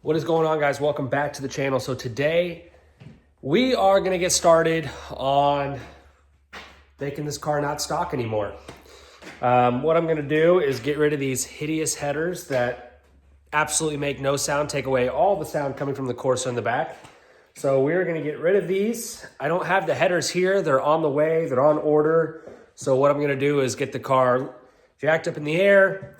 What is going on, guys? Welcome back to the channel. So today we are going to get started on making this car not stock anymore. What I'm going to do is get rid of these hideous headers that absolutely make no sound, take away all the sound coming from the Corsa in the back. So we're going to get rid of these. I don't have the headers here. They're on the way. They're on order. So what I'm going to do is get the car jacked up in the air,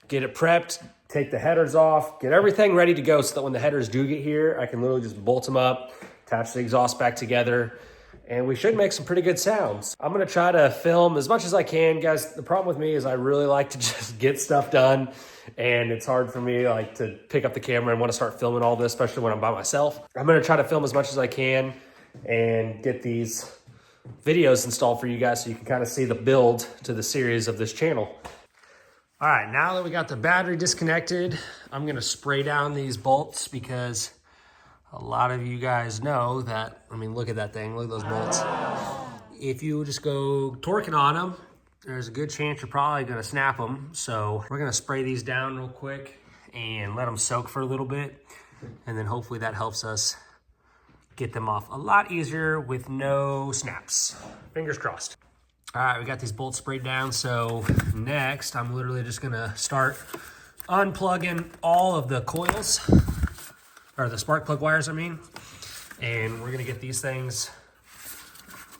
get it prepped, take the headers off, get everything ready to go so that when the headers do get here, I can literally just bolt them up, attach the exhaust back together, and we should make some pretty good sounds. I'm gonna try to film as much as I can, guys. The problem with me is I really like to just get stuff done, and it's hard for me like to pick up the camera and want to start filming all this, especially when I'm by myself. I'm gonna try to film as much as I can and get these videos installed for you guys so you can kind of see the build to the series of this channel. All right, now that we got the battery disconnected, I'm gonna spray down these bolts because a lot of you guys know that, I mean, look at that thing, look at those bolts. If you just go torquing on them, there's a good chance you're probably gonna snap them. So we're gonna spray these down real quick and let them soak for a little bit. And then hopefully that helps us get them off a lot easier with no snaps. Fingers crossed. All right, we got these bolts sprayed down. So next, I'm literally just gonna start unplugging all of the coils, or the spark plug wires, I mean. And we're gonna get these things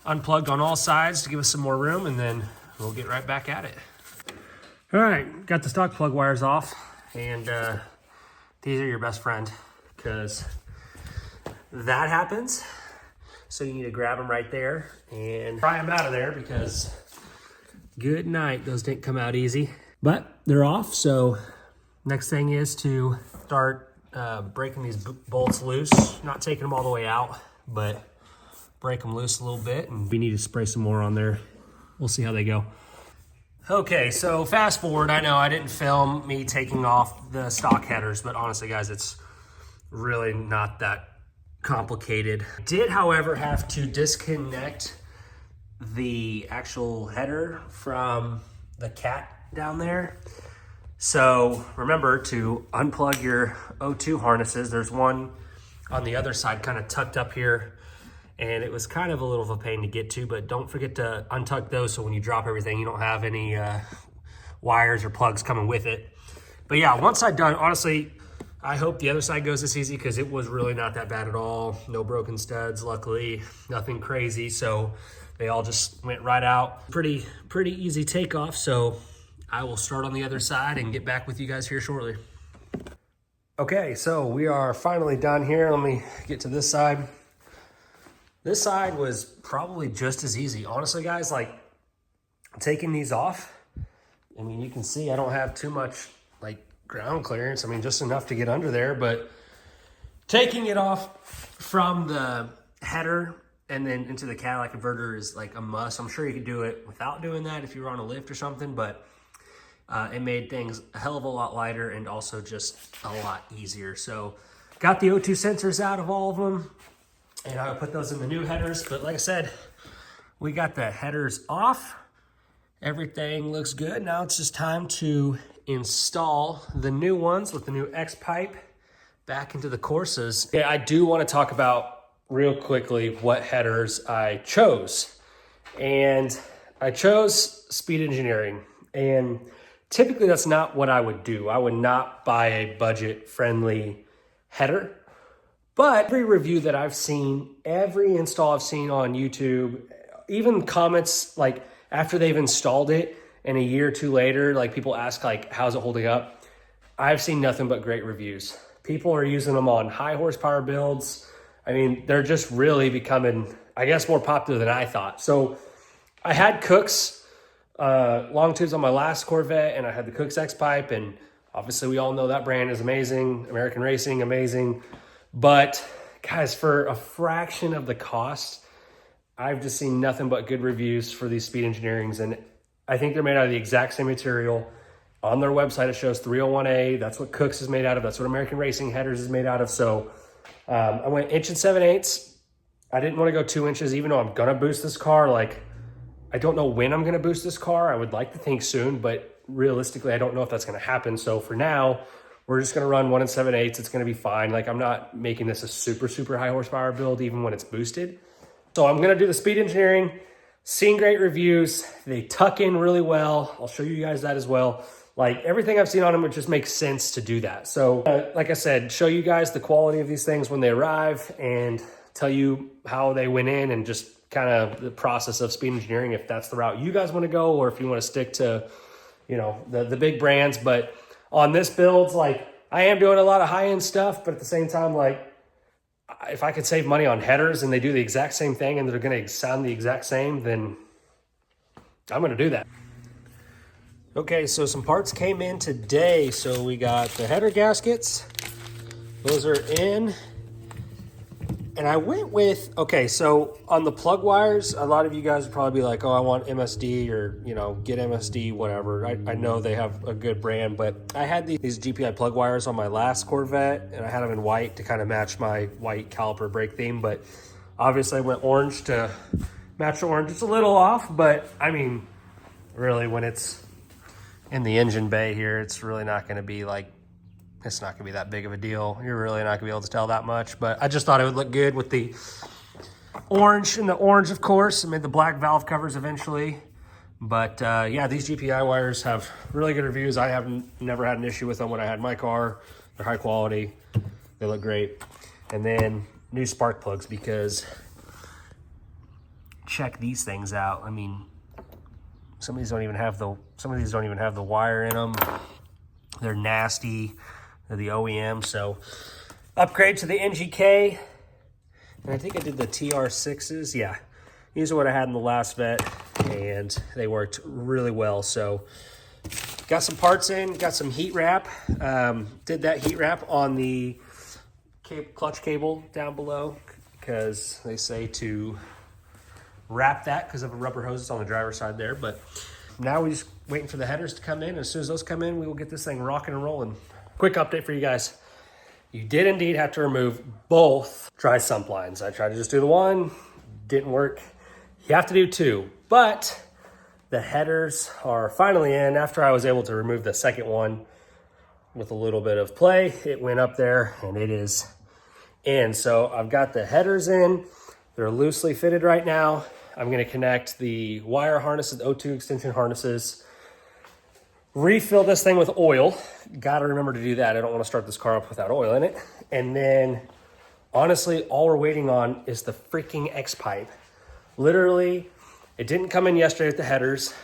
unplugged on all sides to give us some more room, and then we'll get right back at it. All right, got the stock plug wires off, and these are your best friend, because that happens. So you need to grab them right there and pry them out of there, because good night, those didn't come out easy. But they're off, so next thing is to start breaking these bolts loose. Not taking them all the way out, but break them loose a little bit, and we need to spray some more on there. We'll see how they go. Okay, so fast forward. I know I didn't film me taking off the stock headers, but honestly, guys, it's really not that complicated. Did, however, have to disconnect the actual header from the cat down there. So remember to unplug your O2 harnesses. There's one on the other side kind of tucked up here, and it was kind of a little of a pain to get to, but don't forget to untuck those so when you drop everything, you don't have any wires or plugs coming with it. But yeah, once I'm done, honestly, I hope the other side goes this easy, because it was really not that bad at all. No broken studs, luckily, nothing crazy. So they all just went right out. Pretty easy takeoff. So I will start on the other side and get back with you guys here shortly. Okay, so we are finally done here. Let me get to this side. This side was probably just as easy. Honestly, guys, like taking these off, I mean, you can see I don't have too much like ground clearance. I mean, just enough to get under there, but taking it off from the header and then into the catalytic converter is like a must. I'm sure you could do it without doing that if you were on a lift or something, but it made things a hell of a lot lighter and also just a lot easier. So got the O2 sensors out of all of them, and I'll put those in the new headers. But like I said, we got the headers off. Everything looks good. Now it's just time to install the new ones with the new X pipe back into the Corsas. Yeah, I do want to talk about real quickly what headers I chose. And I chose Speed Engineering. And typically that's not what I would do. I would not buy a budget-friendly header. But every review that I've seen, every install I've seen on YouTube, even comments like after they've installed it and a year or two later, like people ask like, how's it holding up? I've seen nothing but great reviews. People are using them on high horsepower builds. I mean, they're just really becoming, I guess, more popular than I thought. So I had Cook's long tubes on my last Corvette, and I had the Cook's X pipe, and obviously we all know that brand is amazing. American Racing, amazing. But guys, for a fraction of the cost, I've just seen nothing but good reviews for these Speed Engineerings, and I think they're made out of the exact same material. On their website, it shows 301A. That's what Cook's is made out of. That's what American Racing headers is made out of. So I went 1 7/8. I didn't want to go 2 inches, even though I'm going to boost this car. Like, I don't know when I'm going to boost this car. I would like to think soon, but realistically, I don't know if that's going to happen. So for now, We're just gonna run 1 7/8. It's gonna be fine. Like, I'm not making this a super, super high horsepower build, even when it's boosted. So I'm gonna do the speed engineering, seeing great reviews. They tuck in really well. I'll show you guys that as well. Like, everything I've seen on them, it just makes sense to do that. So like I said, show you guys the quality of these things when they arrive and tell you how they went in and just kind of the process of speed engineering, if that's the route you guys want to go, or if you want to stick to, you know, the big brands. But on this build, like, I am doing a lot of high-end stuff, but at the same time, like, if I could save money on headers and they do the exact same thing and they're going to sound the exact same, then I'm going to do that. Okay, so some parts came in today. So we got the header gaskets. Those are in. And I went with, okay, so on the plug wires, a lot of you guys would probably be like, oh, I want MSD, or, you know, get MSD, whatever. I know they have a good brand, but I had these GPI plug wires on my last Corvette, and I had them in white to kind of match my white caliper brake theme. But obviously I went orange to match the orange. It's a little off, but I mean, really, when it's in the engine bay here, it's really not going to be like, it's not gonna be that big of a deal. You're really not gonna be able to tell that much, but I just thought it would look good with the orange, and the orange, of course. I made the black valve covers eventually. But yeah, these GPI wires have really good reviews. I haven't never had an issue with them when I had my car. They're high quality, they look great. And then new spark plugs, because check these things out. I mean, some of these don't even have the wire in them. They're nasty. They're the OEM. So upgrade to the NGK. And I think I did the TR6s. Yeah, these are what I had in the last vet, and they worked really well. So got some parts in, got some heat wrap. Did that heat wrap on the clutch cable down below, because they say to wrap that because of a rubber hose on the driver's side there. But now we're just waiting for the headers to come in. As soon as those come in, we will get this thing rocking and rolling. Quick update for you guys. You did indeed have to remove both dry sump lines. I tried to just do the one, didn't work. You have to do two, but the headers are finally in. After I was able to remove the second one with a little bit of play, it went up there and it is in. So I've got the headers in. They're loosely fitted right now. I'm gonna connect the wire harnesses, O2 extension harnesses, refill this thing with oil. Gotta remember to do that. I don't wanna start this car up without oil in it. And then, honestly, all we're waiting on is the freaking X-pipe. Literally, it didn't come in yesterday with the headers.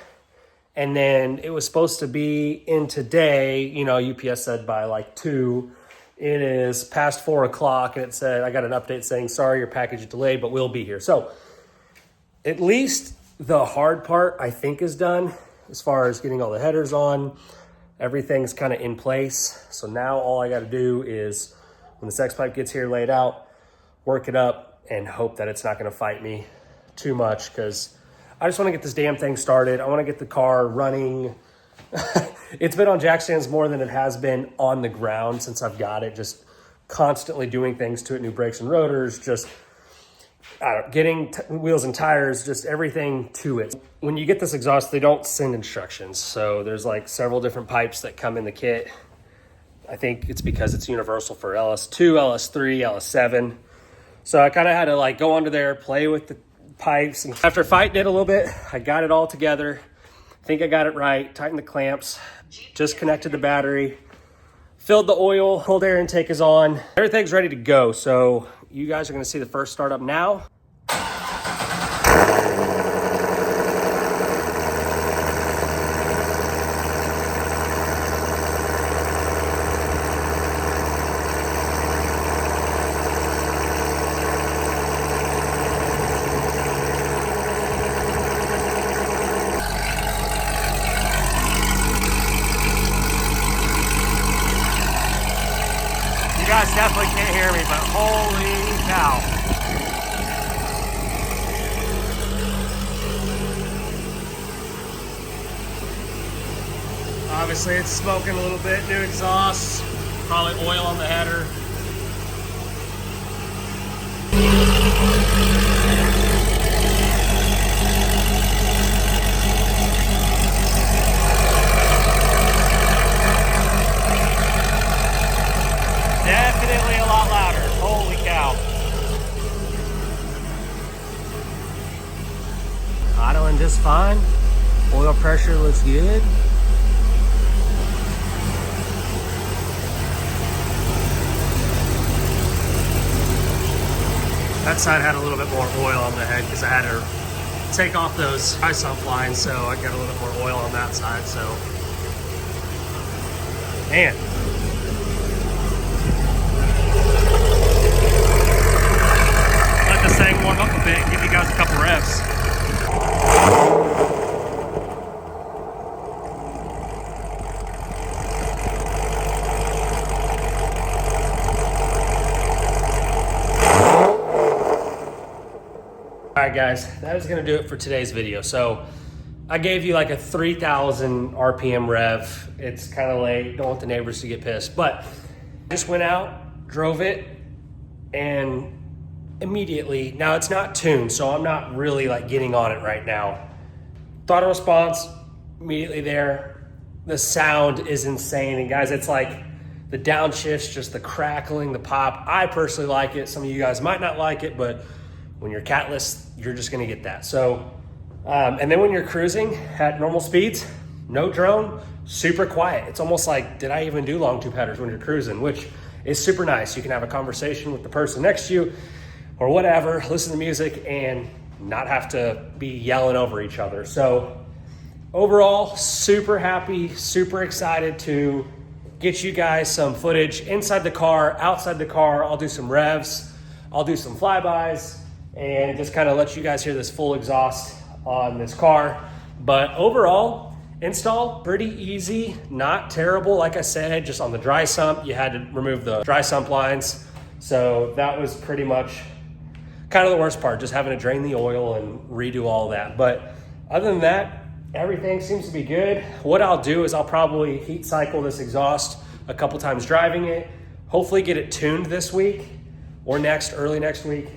And then it was supposed to be in today. You know, UPS said by like 2. It is past 4 o'clock, and it said, I got an update saying, sorry, your package is delayed, but we'll be here. So at least the hard part, I think, is done as far as getting all the headers on. Everything's kind of in place. So now all I got to do is, when this X-pipe gets here laid out, work it up and hope that it's not going to fight me too much, because I just want to get this damn thing started. I want to get the car running. It's been on jack stands more than it has been on the ground since I've got it. Just constantly doing things to it, new brakes and rotors, just getting wheels and tires, just everything to it. When you get this exhaust, they don't send instructions. So there's like several different pipes that come in the kit. I think it's because it's universal for LS2, LS3, LS7. So I kind of had to like go under there, play with the pipes. And after fighting it a little bit, I got it all together. I think I got it right. Tightened the clamps, just connected the battery, filled the oil, cold air intake is on. Everything's ready to go. So you guys are gonna see the first startup now. You guys definitely can't hear me, but holy cow. Obviously it's smoking a little bit, new exhaust, probably oil on the header. Definitely a lot louder. Holy cow. Idling just fine. Oil pressure looks good. That side had a little bit more oil on the head because I had to take off those dry sump lines, so I got a little bit more oil on that side. So, man. Let this thing warm up a bit and give you guys a couple revs. All right, guys, that is gonna do it for today's video. So I gave you like a 3,000 RPM rev. It's kind of late, don't want the neighbors to get pissed, but just went out, drove it, and immediately, now it's not tuned, so I'm not really like getting on it right now. Throttle response, immediately there. The sound is insane, and guys, it's like the downshifts, just the crackling, the pop. I personally like it. Some of you guys might not like it, but when you're catless, you're just gonna get that. So, and then when you're cruising at normal speeds, no drone, super quiet. It's almost like, did I even do long tube headers when you're cruising, which is super nice. You can have a conversation with the person next to you or whatever, listen to music and not have to be yelling over each other. So overall, super happy, super excited to get you guys some footage inside the car, outside the car. I'll do some revs, I'll do some flybys, and just kind of let you guys hear this full exhaust on this car. But overall, install pretty easy, not terrible. Like I said, just on the dry sump, you had to remove the dry sump lines. So that was pretty much kind of the worst part, just having to drain the oil and redo all that. But other than that, everything seems to be good. What I'll do is I'll probably heat cycle this exhaust a couple times driving it, hopefully get it tuned this week or early next week,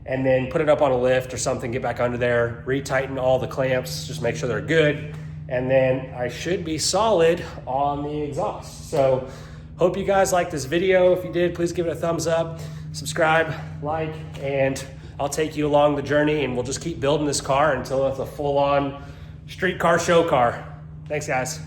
and then put it up on a lift or something, get back under there, retighten all the clamps, just make sure they're good. And then I should be solid on the exhaust. So hope you guys liked this video. If you did, please give it a thumbs up, subscribe, like, and I'll take you along the journey and we'll just keep building this car until it's a full-on street car show car. Thanks, guys.